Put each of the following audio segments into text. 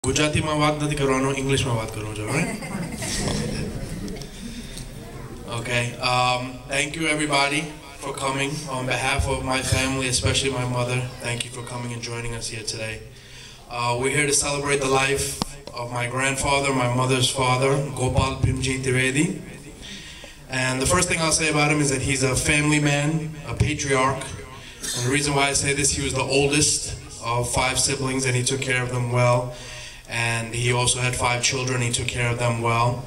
गुजराती में बात नहीं करवानो, English में बात करो जो, right? Okay. Thank you everybody for coming. On behalf of my family, especially my mother, thank you for coming and joining us here today. We're here to celebrate the life of my grandfather, my mother's father, Gopalji Trivedi. And the first thing I'll say about him is that he's a family man, a patriarch. And the reason why I say this, he was the oldest of 5 siblings and he took care of them well. And he also had 5 children, he took care of them well.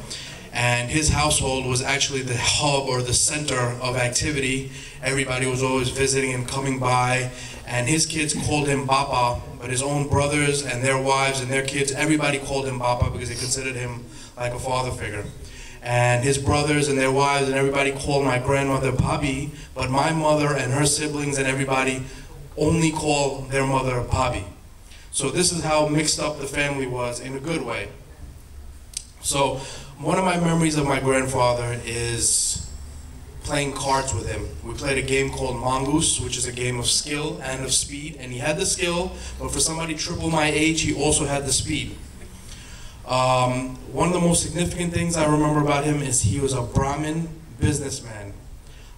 And his household was actually the hub or the center of activity. Everybody was always visiting and coming by. And his kids called him Bapa, but his own brothers and their wives and their kids, everybody called him Bapa because they considered him like a father figure. And his brothers and their wives and everybody called my grandmother Bhabi, but my mother and her siblings and everybody only call their mother Bhabi. So this is how mixed up the family was in a good way. So one of my memories of my grandfather is playing cards with him. We played a game called Mongoose, which is a game of skill and of speed. And he had the skill, but for somebody triple my age, he also had the speed. One of the most significant things I remember about him is he was a Brahmin businessman.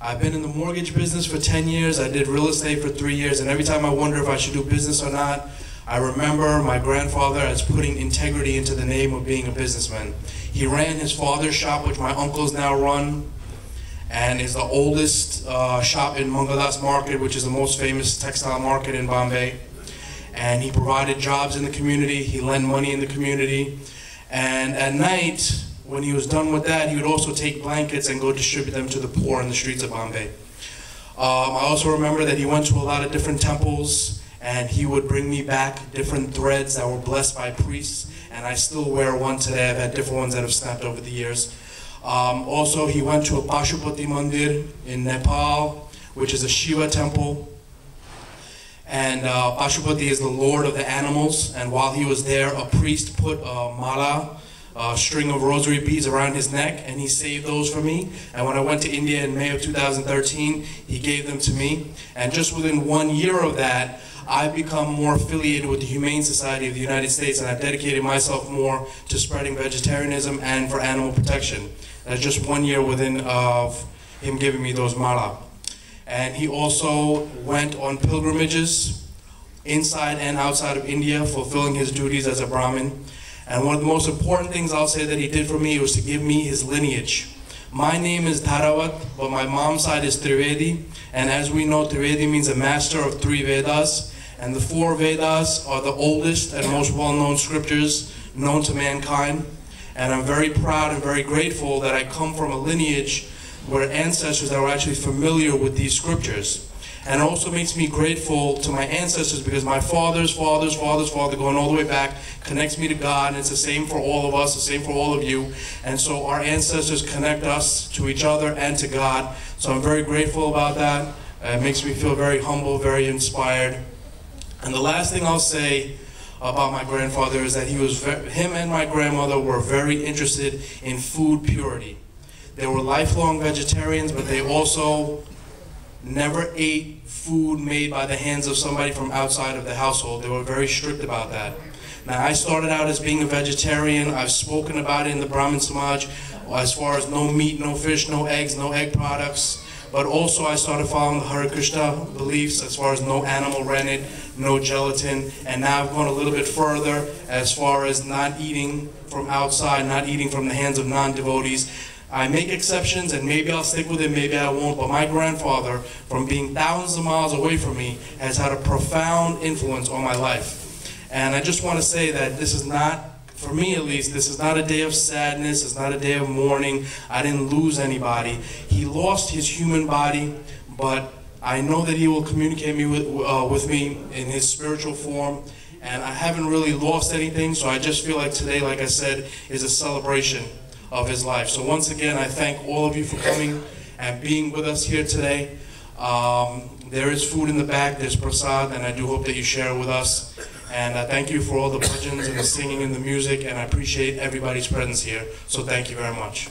I've been in the mortgage business for 10 years. I did real estate for 3 years. And every time I wonder if I should do business or not, I remember my grandfather as putting integrity into the name of being a businessman. He ran his father's shop, which my uncles now run, and is the oldest shop in Mangalas Market, which is the most famous textile market in Bombay. And he provided jobs in the community, he lent money in the community. And at night, when he was done with that, he would also take blankets and go distribute them to the poor in the streets of Bombay. I also remember that he went to a lot of different temples, and he would bring me back different threads that were blessed by priests, and I still wear one today. I've had different ones that have snapped over the years. Also, he went to a Pashupati Mandir in Nepal, which is a Shiva temple. And Pashupati is the lord of the animals, and while he was there, a priest put a mala, a string of rosary beads around his neck, and he saved those for me. And when I went to India in May of 2013, he gave them to me. And just within 1 year of that, I've become more affiliated with the Humane Society of the United States, and I've dedicated myself more to spreading vegetarianism and for animal protection. That's just 1 year within of him giving me those mala. And he also went on pilgrimages inside and outside of India, fulfilling his duties as a Brahmin. And one of the most important things I'll say that he did for me was to give me his lineage. My name is Dharawat, but my mom's side is Trivedi. And as we know, Trivedi means a master of 3 Vedas. And the 4 Vedas are the oldest and most well-known scriptures known to mankind. And I'm very proud and very grateful that I come from a lineage where ancestors that were actually familiar with these scriptures. And it also makes me grateful to my ancestors because my father's father's father's father, going all the way back, connects me to God, and it's the same for all of us, the same for all of you. And so our ancestors connect us to each other and to God. So I'm very grateful about that. It makes me feel very humble, very inspired. And the last thing I'll say about my grandfather is that him and my grandmother were very interested in food purity. They were lifelong vegetarians, but they also never ate food made by the hands of somebody from outside of the household. They were very strict about that. Now, I started out as being a vegetarian. I've spoken about it in the Brahmin Samaj as far as no meat, no fish, no eggs, no egg products. But also I started following the Hare Krishna beliefs as far as no animal rennet, no gelatin. And now I've gone a little bit further as far as not eating from outside, not eating from the hands of non-devotees. I make exceptions, and maybe I'll stick with it, maybe I won't, but my grandfather, from being thousands of miles away from me, has had a profound influence on my life. And I just want to say that this is not, for me at least, this is not a day of sadness, it's not a day of mourning. I didn't lose anybody. He lost his human body, but I know that he will communicate with me in his spiritual form, and I haven't really lost anything, so I just feel like today, like I said, is a celebration of his life. So once again, I thank all of you for coming and being with us here today. There is food in the back, there's prasad, and I do hope that you share it with us. And I thank you for all the bhajans and the singing and the music, and I appreciate everybody's presence here. So thank you very much.